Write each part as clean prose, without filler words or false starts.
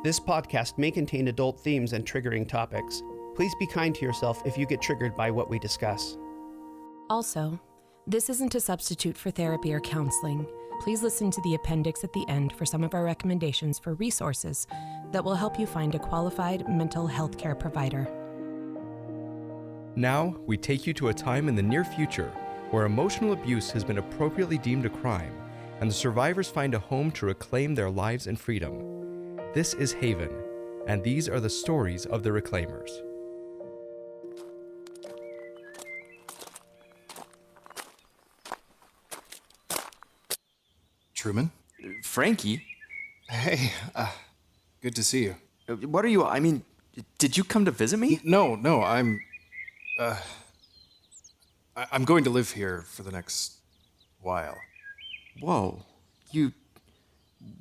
This podcast may contain adult themes and triggering topics. Please be kind to yourself if you get triggered by what we discuss. Also, this isn't a substitute for therapy or counseling. Please listen to the appendix at the end for some of our recommendations for resources that will help you find a qualified mental health care provider. Now, we take you to a time in the near future where emotional abuse has been appropriately deemed a crime, and the survivors find a home to reclaim their lives and freedom. This is Haven, and these are the stories of the Reclaimers. Truman? Frankie? Hey, good to see you. What are you, did you come to visit me? No, I'm going to live here for the next while. Whoa,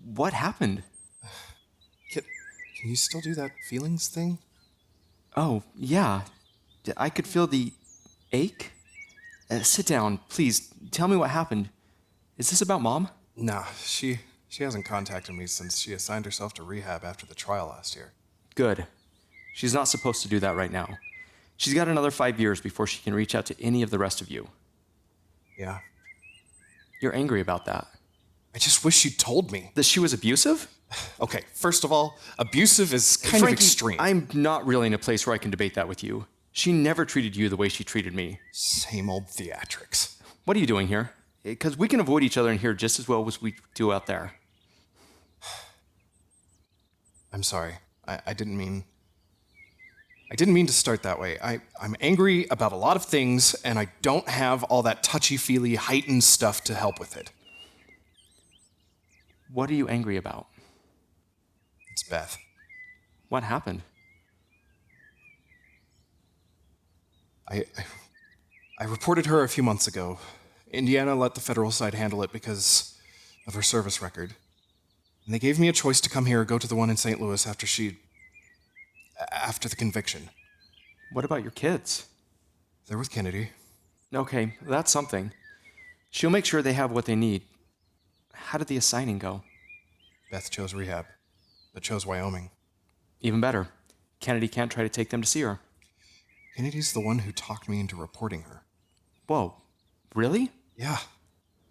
what happened? Can you still do that feelings thing? Oh, yeah. I could feel the ache. Sit down, please. Tell me what happened. Is this about Mom? Nah, she hasn't contacted me since she assigned herself to rehab after the trial last year. Good. She's not supposed to do that right now. She's got another 5 years before she can reach out to any of the rest of you. Yeah. You're angry about that. I just wish you'd told me. That she was abusive? Okay, first of all, abusive is kind Frankie, of extreme. I'm not really in a place where I can debate that with you. She never treated you the way she treated me. Same old theatrics. What are you doing here? Because we can avoid each other in here just as well as we do out there. I'm sorry. I didn't mean to start that way. I'm angry about a lot of things, and I don't have all that touchy-feely, heightened stuff to help with it. What are you angry about? It's Beth. What happened? I reported her a few months ago. Indiana let the federal side handle it because of her service record. And they gave me a choice to come here or go to the one in St. Louis after the conviction. What about your kids? They're with Kennedy. Okay, that's something. She'll make sure they have what they need. How did the assigning go? Beth chose rehab, but chose Wyoming. Even better. Kennedy can't try to take them to see her. Kennedy's the one who talked me into reporting her. Whoa, really? Yeah.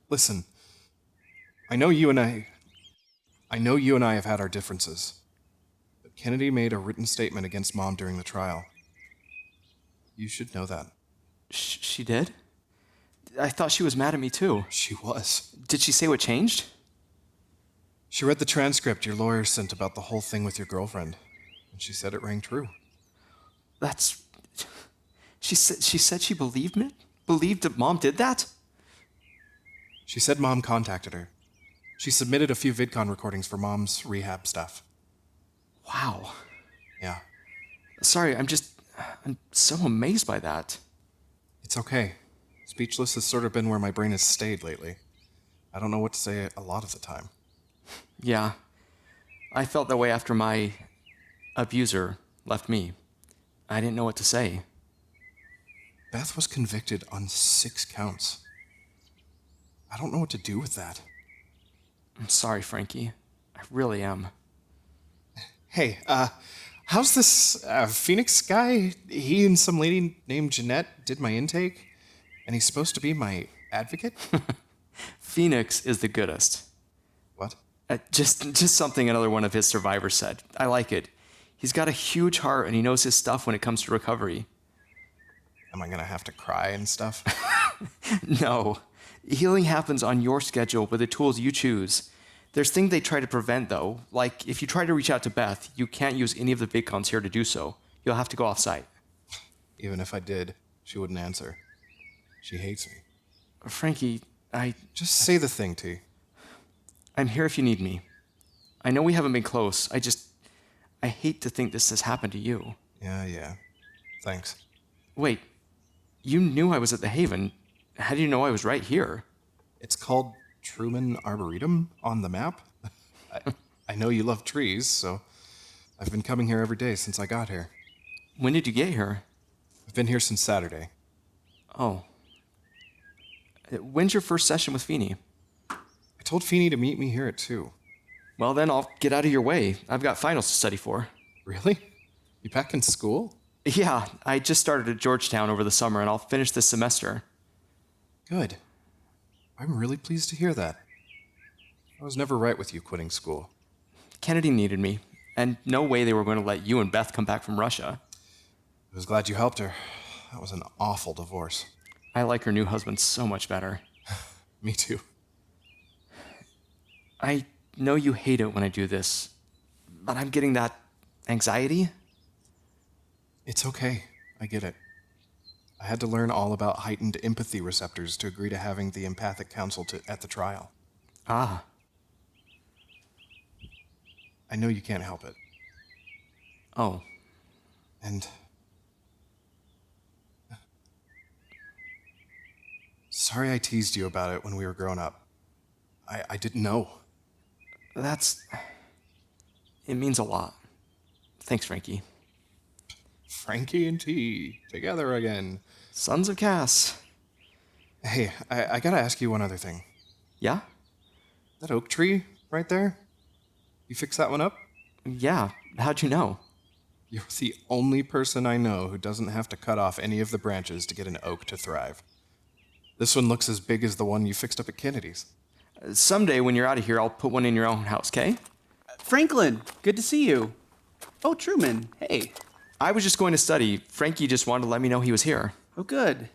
Listen, I know you and I have had our differences. But Kennedy made a written statement against Mom during the trial. You should know that. She did? I thought she was mad at me too. She was. Did she say what changed? She read the transcript your lawyer sent about the whole thing with your girlfriend, and she said it rang true. She said she believed me? Believed that Mom did that? She said Mom contacted her. She submitted a few VidCon recordings for Mom's rehab stuff. Wow. Yeah. Sorry, I'm so amazed by that. It's okay. Speechless has sort of been where my brain has stayed lately. I don't know what to say a lot of the time. Yeah. I felt that way after my abuser left me. I didn't know what to say. Beth was convicted on 6 counts. I don't know what to do with that. I'm sorry, Frankie. I really am. Hey, how's this Phoenix guy? He and some lady named Jeanette did my intake, and he's supposed to be my advocate? Phoenix is the goodest. What? Just something another one of his survivors said. I like it. He's got a huge heart, and he knows his stuff when it comes to recovery. Am I gonna have to cry and stuff? No. Healing happens on your schedule with the tools you choose. There's things they try to prevent, though. Like, if you try to reach out to Beth, you can't use any of the VidCons here to do so. You'll have to go off-site. Even if I did, she wouldn't answer. She hates me. Frankie, Just say the thing, T. I'm here if you need me. I know we haven't been close. I hate to think this has happened to you. Yeah. Thanks. Wait, you knew I was at the Haven. How do you know I was right here? It's called Truman Arboretum on the map. I know you love trees, so I've been coming here every day since I got here. When did you get here? I've been here since Saturday. Oh. When's your first session with Pheeny? I told Pheeny to meet me here at 2. Well, then I'll get out of your way. I've got finals to study for. Really? You back in school? Yeah, I just started at Georgetown over the summer and I'll finish this semester. Good. I'm really pleased to hear that. I was never right with you quitting school. Kennedy needed me, and no way they were going to let you and Beth come back from Russia. I was glad you helped her. That was an awful divorce. I like her new husband so much better. Me too. I know you hate it when I do this, but I'm getting that anxiety. It's okay. I get it. I had to learn all about heightened empathy receptors to agree to having the empathic counsel at the trial. Ah, I know you can't help it. oh. And sorry I teased you about it when we were growing up. I didn't know. It means a lot. Thanks, Frankie. Frankie and T, together again. Sons of Cass. Hey, I gotta ask you one other thing. Yeah? That oak tree right there? You fix that one up? Yeah, how'd you know? You're the only person I know who doesn't have to cut off any of the branches to get an oak to thrive. This one looks as big as the one you fixed up at Kennedy's. Someday when you're out of here, I'll put one in your own house, okay? Franklin, good to see you. Oh, Truman, hey. I was just going to study. Frankie just wanted to let me know he was here. Oh, good.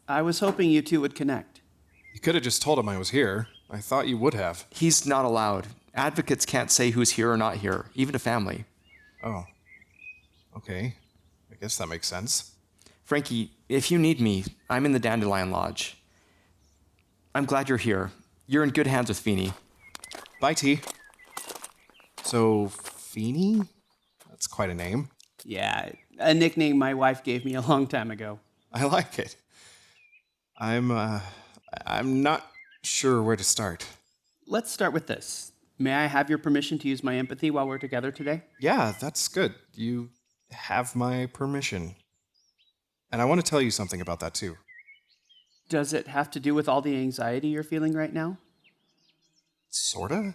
I was hoping you two would connect. You could have just told him I was here. I thought you would have. He's not allowed. Advocates can't say who's here or not here, even to family. Oh. Okay. I guess that makes sense. Frankie, if you need me, I'm in the Dandelion Lodge. I'm glad you're here. You're in good hands with Pheeny. Bye, T. So, Pheeny? That's quite a name. Yeah, a nickname my wife gave me a long time ago. I like it. I'm not sure where to start. Let's start with this. May I have your permission to use my empathy while we're together today? Yeah, that's good. You have my permission. And I want to tell you something about that, too. Does it have to do with all the anxiety you're feeling right now? Sorta.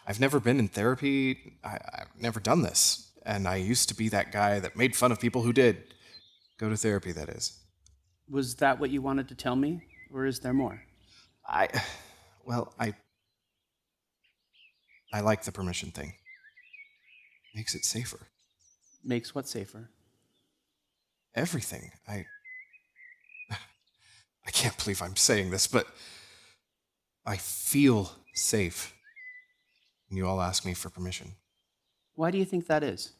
I've never been in therapy. I've never done this. And I used to be that guy that made fun of people who did. Go to therapy, that is. Was that what you wanted to tell me, or is there more? I like the permission thing. Makes it safer. Makes what safer? Everything. I can't believe I'm saying this, but I feel safe when you all ask me for permission. Why do you think that is?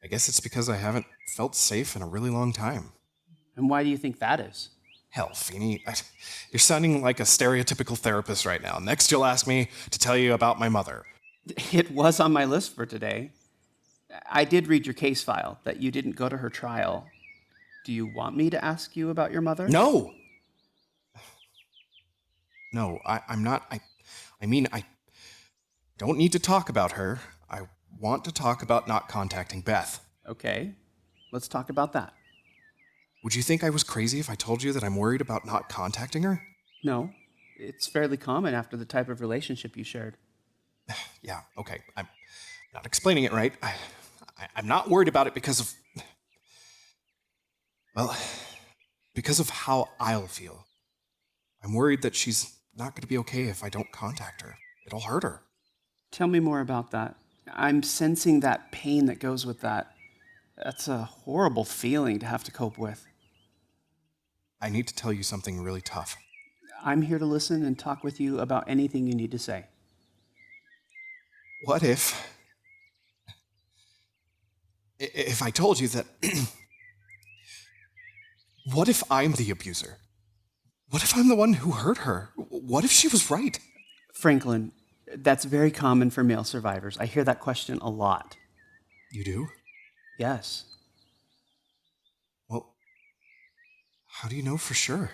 I guess it's because I haven't felt safe in a really long time. And why do you think that is? Hell, Pheeny, you're sounding like a stereotypical therapist right now. Next, you'll ask me to tell you about my mother. It was on my list for today. I did read your case file, that you didn't go to her trial. Do you want me to ask you about your mother? No! No, I'm not. I mean, I don't need to talk about her. I want to talk about not contacting Beth. Okay, let's talk about that. Would you think I was crazy if I told you that I'm worried about not contacting her? No, it's fairly common after the type of relationship you shared. Yeah, okay. I'm not explaining it right. I'm not worried about it because of... Well, because of how I'll feel. I'm worried that she's not going to be okay if I don't contact her. It'll hurt her. Tell me more about that. I'm sensing that pain that goes with that. That's a horrible feeling to have to cope with. I need to tell you something really tough. I'm here to listen and talk with you about anything you need to say. What if I told you that... What if I'm the abuser? What if I'm the one who hurt her? What if she was right? Franklin, that's very common for male survivors. I hear that question a lot. You do? Yes. Well, how do you know for sure?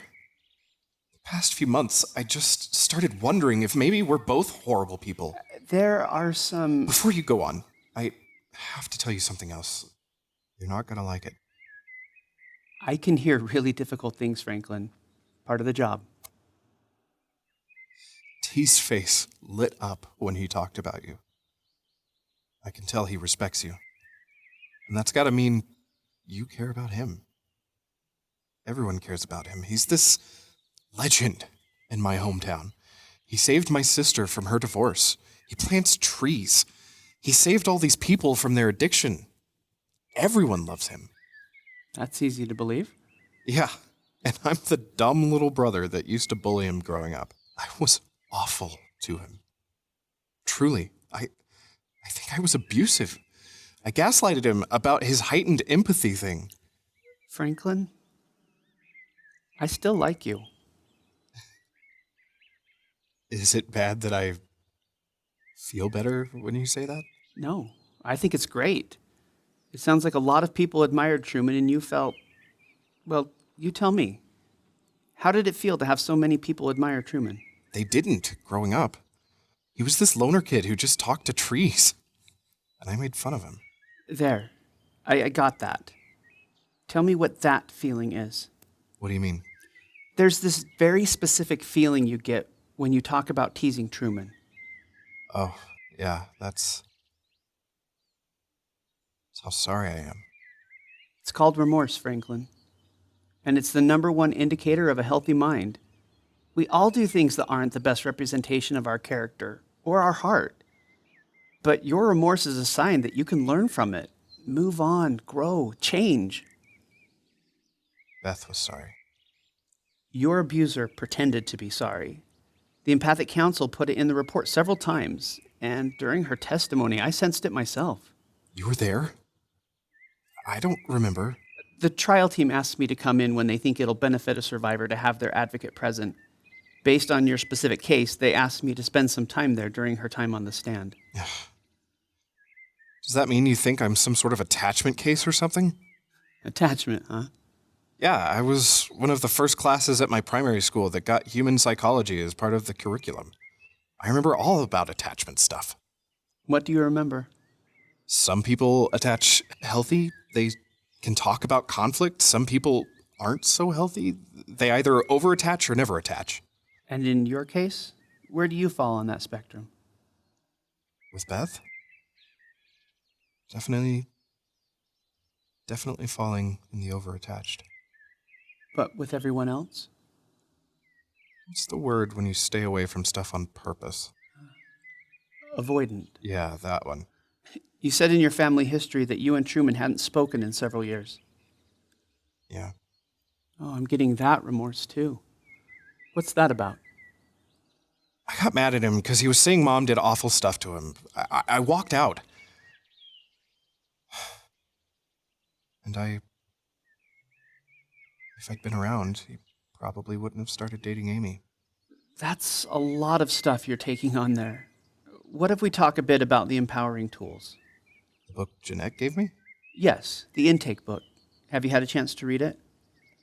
The past few months, I just started wondering if maybe we're both horrible people. There are some... Before you go on, I have to tell you something else. You're not gonna like it. I can hear really difficult things, Franklin. Part of the job. T's face lit up when he talked about you. I can tell he respects you. And that's gotta mean you care about him. Everyone cares about him. He's this legend in my hometown. He saved my sister from her divorce. He plants trees. He saved all these people from their addiction. Everyone loves him. That's easy to believe. Yeah, and I'm the dumb little brother that used to bully him growing up. I was awful to him. Truly, I think I was abusive. I gaslighted him about his heightened empathy thing. Franklin, I still like you. Is it bad that I feel better when you say that? No, I think it's great. It sounds like a lot of people admired Truman and you felt, well, you tell me. How did it feel to have so many people admire Truman? They didn't growing up. He was this loner kid who just talked to trees. And I made fun of him. There, I got that. Tell me what that feeling is. What do you mean? There's this very specific feeling you get when you talk about teasing Truman. Oh, yeah, that's how sorry I am. It's called remorse, Franklin. And it's the #1 indicator of a healthy mind. We all do things that aren't the best representation of our character or our heart. But your remorse is a sign that you can learn from it, move on, grow, change. Beth was sorry. Your abuser pretended to be sorry. The empathic counsel put it in the report several times, and during her testimony, I sensed it myself. You were there? I don't remember. The trial team asked me to come in when they think it'll benefit a survivor to have their advocate present. Based on your specific case, they asked me to spend some time there during her time on the stand. Does that mean you think I'm some sort of attachment case or something? Attachment, huh? Yeah, I was one of the first classes at my primary school that got human psychology as part of the curriculum. I remember all about attachment stuff. What do you remember? Some people attach healthy. They can talk about conflict. Some people aren't so healthy. They either overattach or never attach. And in your case, where do you fall on that spectrum? With Beth? Definitely falling in the overattached. But with everyone else? What's the word when you stay away from stuff on purpose? Avoidant. Yeah, that one. You said in your family history that you and Truman hadn't spoken in several years. Yeah. Oh, I'm getting that remorse too. What's that about? I got mad at him because he was saying Mom did awful stuff to him. I walked out. And if I'd been around, he probably wouldn't have started dating Amy. That's a lot of stuff you're taking on there. What if we talk a bit about the empowering tools? The book Jeanette gave me? Yes, the intake book. Have you had a chance to read it?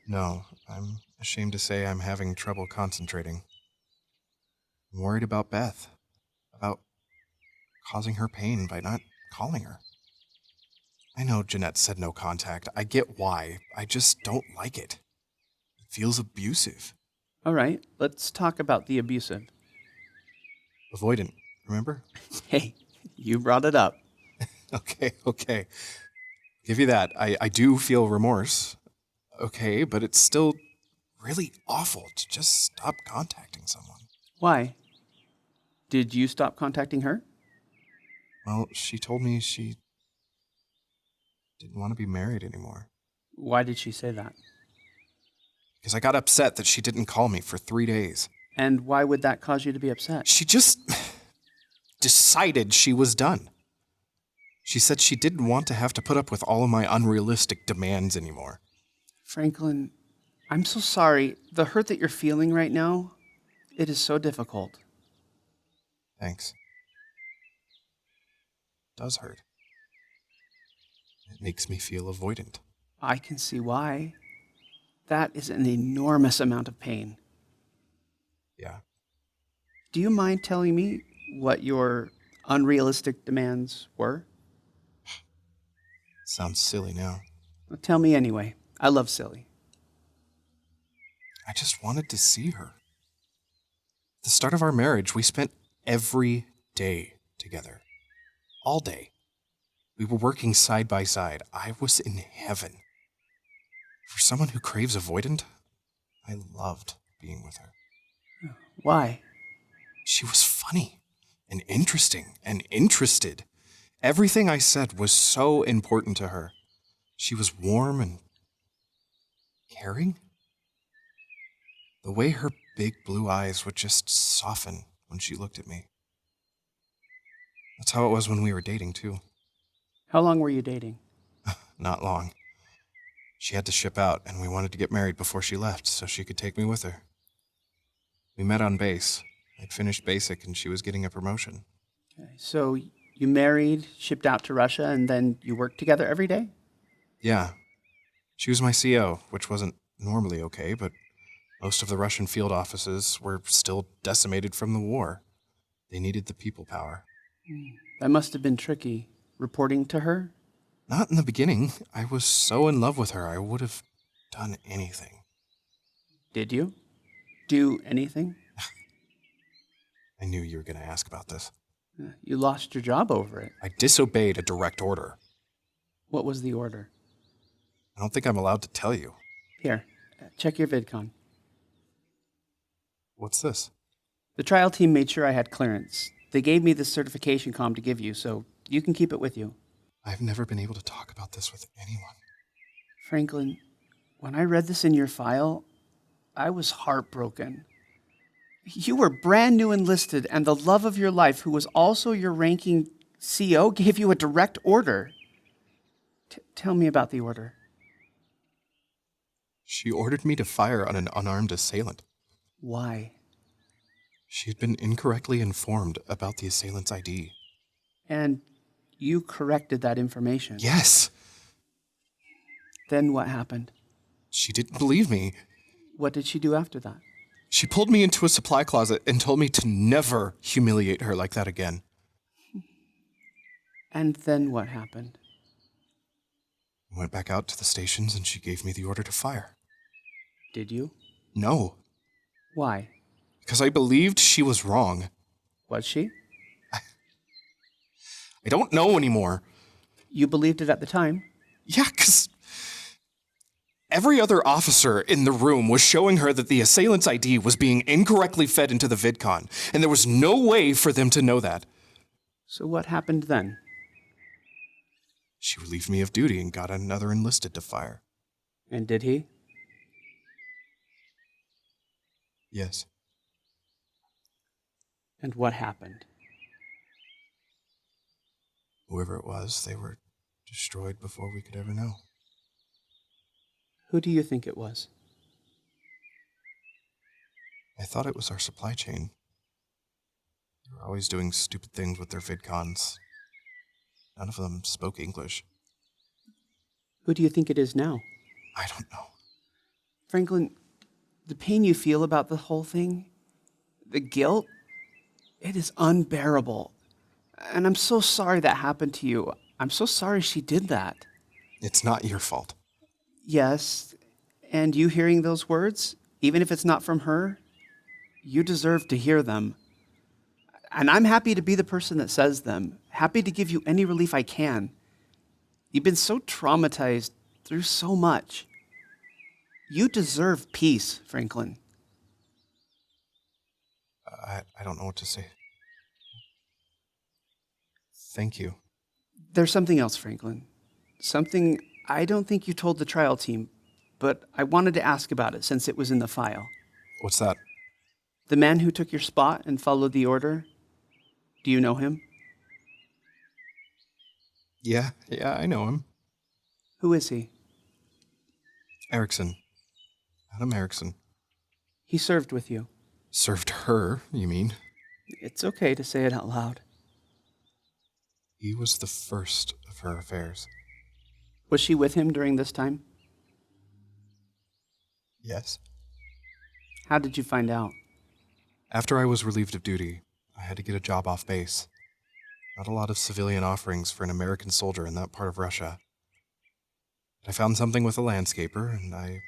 No, I'm ashamed to say I'm having trouble concentrating. I'm worried about Beth, about causing her pain by not calling her. I know Jeanette said no contact. I get why. I just don't like it. It feels abusive. All right, let's talk about the abusive. Avoidant, remember? Hey, you brought it up. Okay. Give you that. I do feel remorse. Okay, but it's still really awful to just stop contacting someone. Why? Did you stop contacting her? Well, she told me she didn't want to be married anymore. Why did she say that? Because I got upset that she didn't call me for 3 days. And why would that cause you to be upset? She just decided she was done. She said she didn't want to have to put up with all of my unrealistic demands anymore. Franklin, I'm so sorry. The hurt that you're feeling right now, it is so difficult. Thanks. It does hurt. It makes me feel avoidant. I can see why. That is an enormous amount of pain. Yeah. Do you mind telling me what your unrealistic demands were? Sounds silly now. Well, tell me anyway. I love silly. I just wanted to see her. the start of our marriage, we spent every day together. All day. We were working side by side. I was in heaven. For someone who craves avoidant, I loved being with her. Why? She was funny and interesting and interested. Everything I said was so important to her. She was warm and caring. The way her big blue eyes would just soften when she looked at me. That's how it was when we were dating, too. How long were you dating? Not long. She had to ship out, and we wanted to get married before she left so she could take me with her. We met on base. I'd finished basic, and she was getting a promotion. Okay, so you married, shipped out to Russia, and then you worked together every day? Yeah. She was my CO, which wasn't normally okay, but most of the Russian field offices were still decimated from the war. They needed the people power. That must have been tricky. Reporting to her? Not in the beginning. I was so in love with her, I would have done anything. Did you? Do anything? I knew you were going to ask about this. You lost your job over it. I disobeyed a direct order. What was the order? I don't think I'm allowed to tell you. Here, check your VidCon. What's this? The trial team made sure I had clearance. They gave me this certification comm to give you, so you can keep it with you. I've never been able to talk about this with anyone. Franklin, when I read this in your file, I was heartbroken. You were brand new enlisted, and the love of your life, who was also your ranking CO, gave you a direct order. Tell me about the order. She ordered me to fire on an unarmed assailant. Why? She had been incorrectly informed about the assailant's ID. And you corrected that information. Yes! Then what happened? She didn't believe me. What did she do after that? She pulled me into a supply closet and told me to never humiliate her like that again. And then what happened? I went back out to the stations and she gave me the order to fire. Did you? No, Why? because I believed she was wrong. Was she? I don't know anymore. You believed it at the time? Yeah, because every other officer in the room was showing her that the assailant's ID was being incorrectly fed into the VidCon, and there was no way for them to know that. So what happened then? She relieved me of duty and got another enlisted to fire. And did he? Yes. And what happened? Whoever it was, they were destroyed before we could ever know. Who do you think it was? I thought it was our supply chain. They were always doing stupid things with their VidCons. None of them spoke English. Who do you think it is now? I don't know. Franklin, the pain you feel about the whole thing, the guilt, it is unbearable. And I'm so sorry that happened to you. I'm so sorry she did that. It's not your fault. Yes, and you hearing those words, even if it's not from her, you deserve to hear them. And I'm happy to be the person that says them, happy to give you any relief I can. You've been so traumatized through so much. You deserve peace, Franklin. I don't know what to say. Thank you. There's something else, Franklin. Something I don't think you told the trial team, but I wanted to ask about it since it was in the file. What's that? The man who took your spot and followed the order, do you know him? Yeah, I know him. Who is he? Erickson. Adam Erickson. He served with you. Served her, you mean? It's okay to say it out loud. He was the first of her affairs. Was she with him during this time? Yes. How did you find out? After I was relieved of duty, I had to get a job off base. Not a lot of civilian offerings for an American soldier in that part of Russia. I found something with a landscaper, and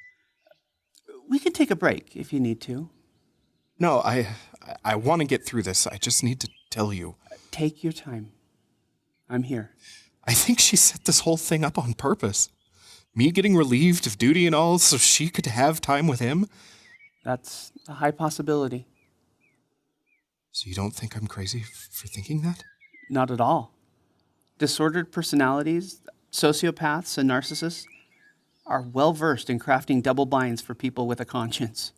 We can take a break if you need to. No, I want to get through this. I just need to tell you. Take your time. I'm here. I think she set this whole thing up on purpose. Me getting relieved of duty and all so she could have time with him. That's a high possibility. So you don't think I'm crazy for thinking that? Not at all. Disordered personalities, sociopaths, and narcissists are well versed in crafting double binds for people with a conscience.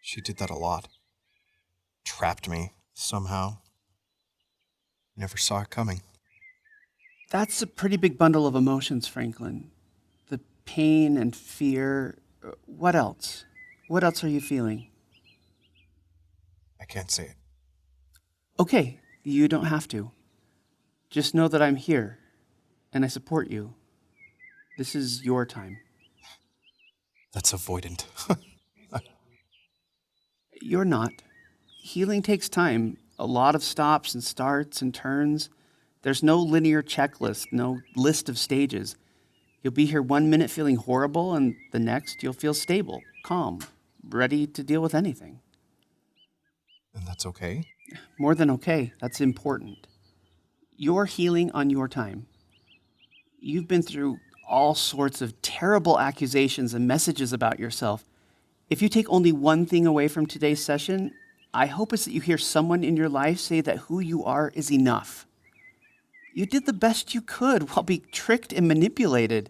She did that a lot. Trapped me, somehow. Never saw it coming. That's a pretty big bundle of emotions, Franklin. The pain and fear. What else? What else are you feeling? I can't say it. Okay, you don't have to. Just know that I'm here, and I support you. This is your time. That's avoidant. You're not. Healing takes time, a lot of stops and starts and turns. There's no linear checklist, no list of stages. You'll be here 1 minute feeling horrible, and the next you'll feel stable, calm, ready to deal with anything. And that's okay? More than okay, that's important. You're healing on your time. You've been through all sorts of terrible accusations and messages about yourself. If you take only one thing away from today's session, I hope it's that you hear someone in your life say that who you are is enough. You did the best you could while being tricked and manipulated.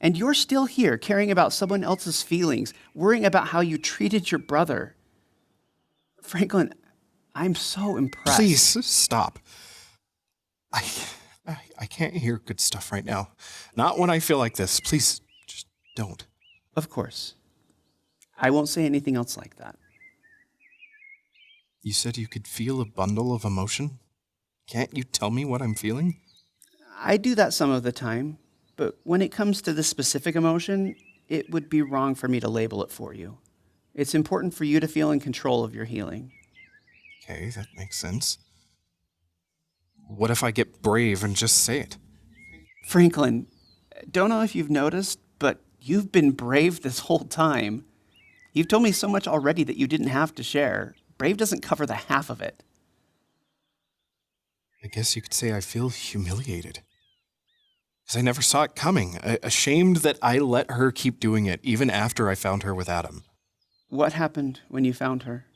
And you're still here caring about someone else's feelings, worrying about how you treated your brother. Franklin, I'm so impressed. Please, stop. I can't hear good stuff right now. Not when I feel like this. Please, just don't. Of course. I won't say anything else like that. You said you could feel a bundle of emotion? Can't you tell me what I'm feeling? I do that some of the time, but when it comes to this specific emotion, it would be wrong for me to label it for you. It's important for you to feel in control of your healing. Okay, that makes sense. What if I get brave and just say it? Franklin, don't know if you've noticed, but you've been brave this whole time. You've told me so much already that you didn't have to share. Brave doesn't cover the half of it. I guess you could say I feel humiliated. Because I never saw it coming. Ashamed that I let her keep doing it, even after I found her with Adam. What happened when you found her?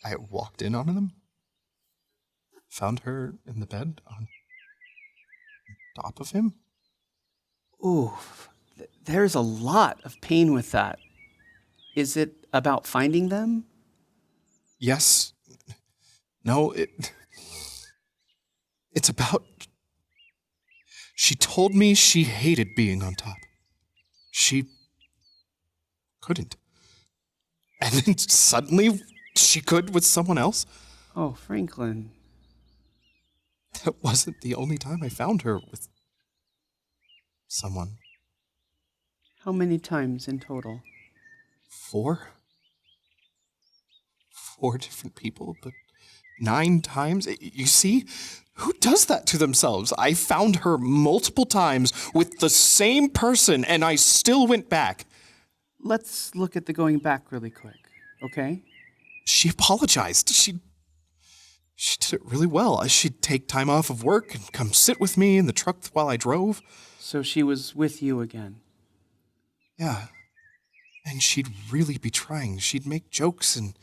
I walked in on them. Found her in the bed on top of him. Ooh, there's a lot of pain with that. Is it about finding them? Yes. No, it's about... She told me she hated being on top. She couldn't. And then suddenly she could with someone else. Oh, Franklin. That wasn't the only time I found her with someone. How many times in total? 4? 4 different people, but 9 times? You see? Who does that to themselves? I found her multiple times with the same person, and I still went back. Let's look at the going back really quick, okay? She apologized. She did it really well. She'd take time off of work and come sit with me in the truck while I drove. So she was with you again. Yeah. And she'd really be trying. She'd make jokes and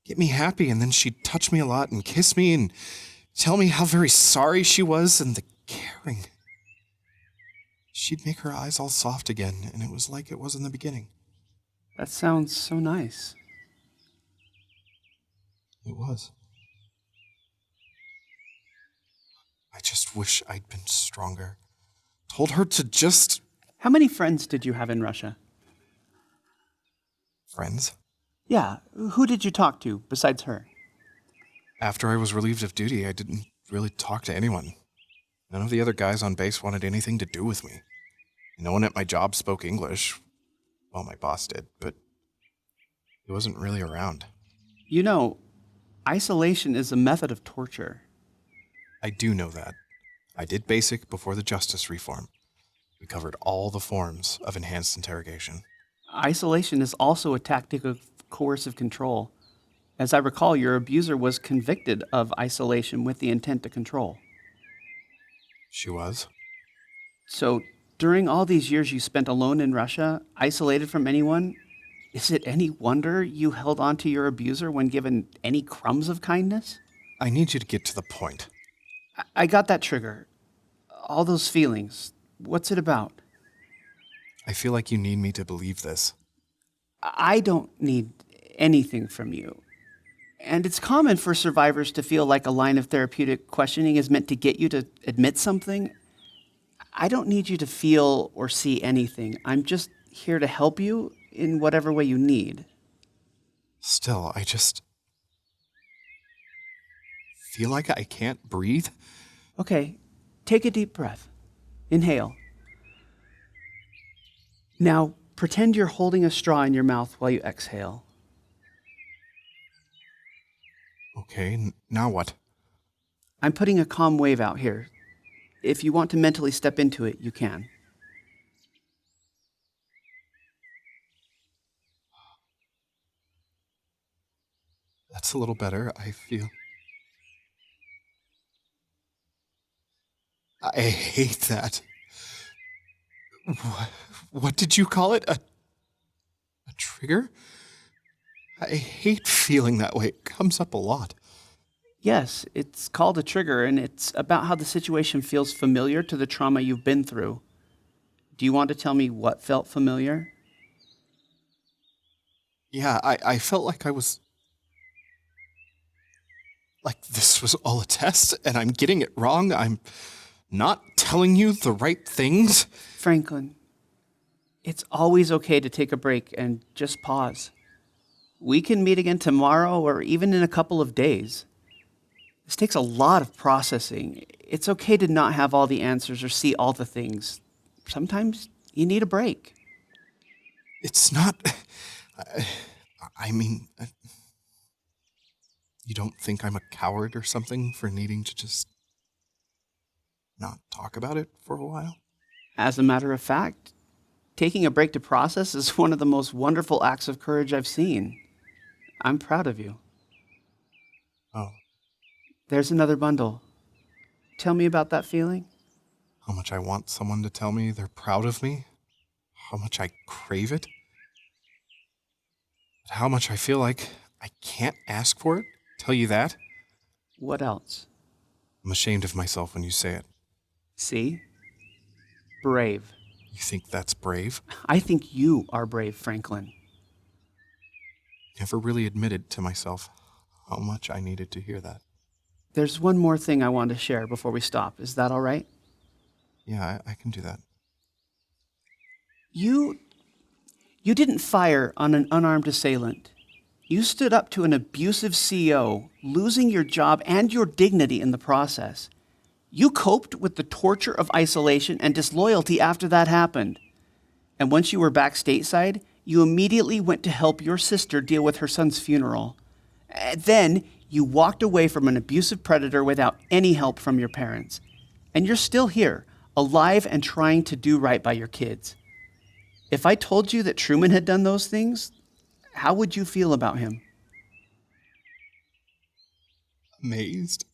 get me happy, and then she'd touch me a lot and kiss me and tell me how very sorry she was, and the caring. She'd make her eyes all soft again, and it was like it was in the beginning. That sounds so nice. It was. I just wish I'd been stronger. Told her to just... How many friends did you have in Russia? Friends? Yeah, who did you talk to besides her? After I was relieved of duty, I didn't really talk to anyone. None of the other guys on base wanted anything to do with me. No one at my job spoke English. Well, my boss did, but he wasn't really around. You know, isolation is a method of torture. I do know that. I did basic before the justice reform. We covered all the forms of enhanced interrogation. Isolation is also a tactic of coercive control. As I recall, your abuser was convicted of isolation with the intent to control. She was? So, during all these years you spent alone in Russia, isolated from anyone, is it any wonder you held on to your abuser when given any crumbs of kindness? I need you to get to the point. I got that trigger. All those feelings. What's it about? I feel like you need me to believe this. I don't need anything from you. And it's common for survivors to feel like a line of therapeutic questioning is meant to get you to admit something. I don't need you to feel or see anything. I'm just here to help you in whatever way you need. Still, I just feel like I can't breathe. Okay, take a deep breath. Inhale. Now, pretend you're holding a straw in your mouth while you exhale. Okay, now what? I'm putting a calm wave out here. If you want to mentally step into it, you can. That's a little better, I feel. I hate that. What did you call it? A trigger? I hate feeling that way. It comes up a lot. Yes, it's called a trigger, and it's about how the situation feels familiar to the trauma you've been through. Do you want to tell me what felt familiar? Yeah, I felt like I was... like this was all a test, and I'm getting it wrong. I'm not telling you the right things. Franklin, it's always okay to take a break and just pause. We can meet again tomorrow or even in a couple of days. This takes a lot of processing. It's okay to not have all the answers or see all the things. Sometimes you need a break. It's not... I mean... You don't think I'm a coward or something for needing to just not talk about it for a while? As a matter of fact, taking a break to process is one of the most wonderful acts of courage I've seen. I'm proud of you. Oh, There's another bundle. Tell me about that feeling. how much I want someone to tell me they're proud of me. How much I crave it. But how much I feel like I can't ask for it. Tell you that. What else? I'm ashamed of myself when you say it. See? Brave. You think that's brave? I think you are brave, Franklin. Never really admitted to myself how much I needed to hear that. There's one more thing I want to share before we stop. Is that all right? Yeah, I can do that. You didn't fire on an unarmed assailant. You stood up to an abusive CEO, losing your job and your dignity in the process. You coped with the torture of isolation and disloyalty after that happened. And once you were back stateside, you immediately went to help your sister deal with her son's funeral. Then you walked away from an abusive predator without any help from your parents. And you're still here, alive and trying to do right by your kids. If I told you that Truman had done those things, how would you feel about him? Amazed.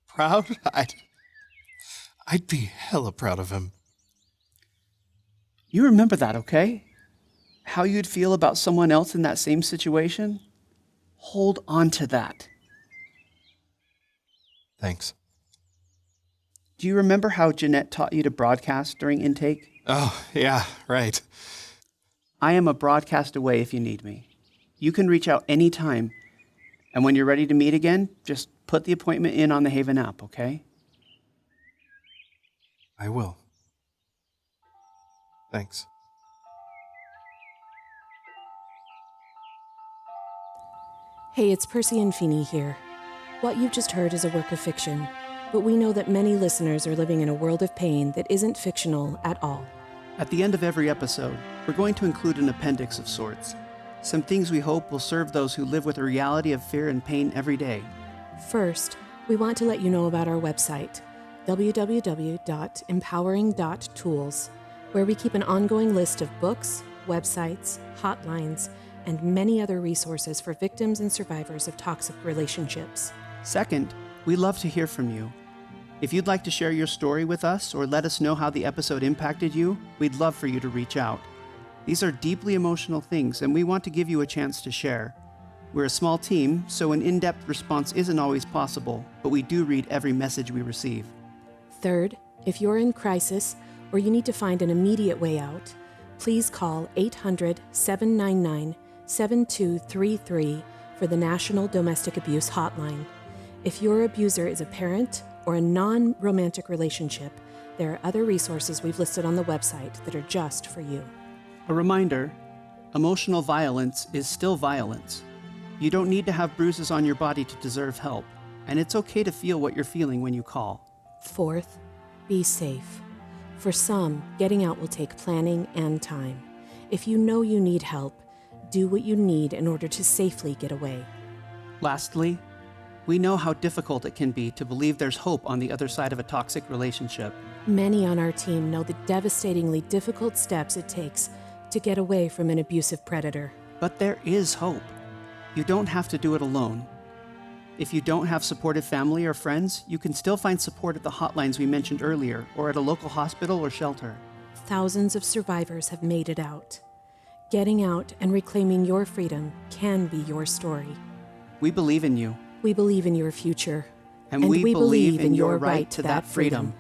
Proud? I'd be hella proud of him. You remember that, okay? How you'd feel about someone else in that same situation? Hold on to that. Thanks. Do you remember how Jeanette taught you to broadcast during intake? Oh, yeah, right. I am a broadcast away if you need me. You can reach out anytime. And when you're ready to meet again, just put the appointment in on the Haven app, okay? I will. Thanks. Hey, it's Percy and Pheeny here. What you've just heard is a work of fiction, but we know that many listeners are living in a world of pain that isn't fictional at all. At the end of every episode, we're going to include an appendix of sorts. Some things we hope will serve those who live with a reality of fear and pain every day. First, we want to let you know about our website, www.empowering.tools. where we keep an ongoing list of books, websites, hotlines, and many other resources for victims and survivors of toxic relationships. Second, we love to hear from you. If you'd like to share your story with us or let us know how the episode impacted you, we'd love for you to reach out. These are deeply emotional things, and we want to give you a chance to share. We're a small team, so an in-depth response isn't always possible, but we do read every message we receive. Third, if you're in crisis or you need to find an immediate way out, please call 800-799-7233 for the National Domestic Abuse Hotline. If your abuser is a parent or a non-romantic relationship, there are other resources we've listed on the website that are just for you. A reminder, emotional violence is still violence. You don't need to have bruises on your body to deserve help, and it's okay to feel what you're feeling when you call. Fourth, be safe. For some, getting out will take planning and time. If you know you need help, do what you need in order to safely get away. Lastly, we know how difficult it can be to believe there's hope on the other side of a toxic relationship. Many on our team know the devastatingly difficult steps it takes to get away from an abusive predator. But there is hope. You don't have to do it alone. If you don't have supportive family or friends, you can still find support at the hotlines we mentioned earlier or at a local hospital or shelter. Thousands of survivors have made it out. Getting out and reclaiming your freedom can be your story. We believe in you. We believe in your future. And we believe in your right to that freedom.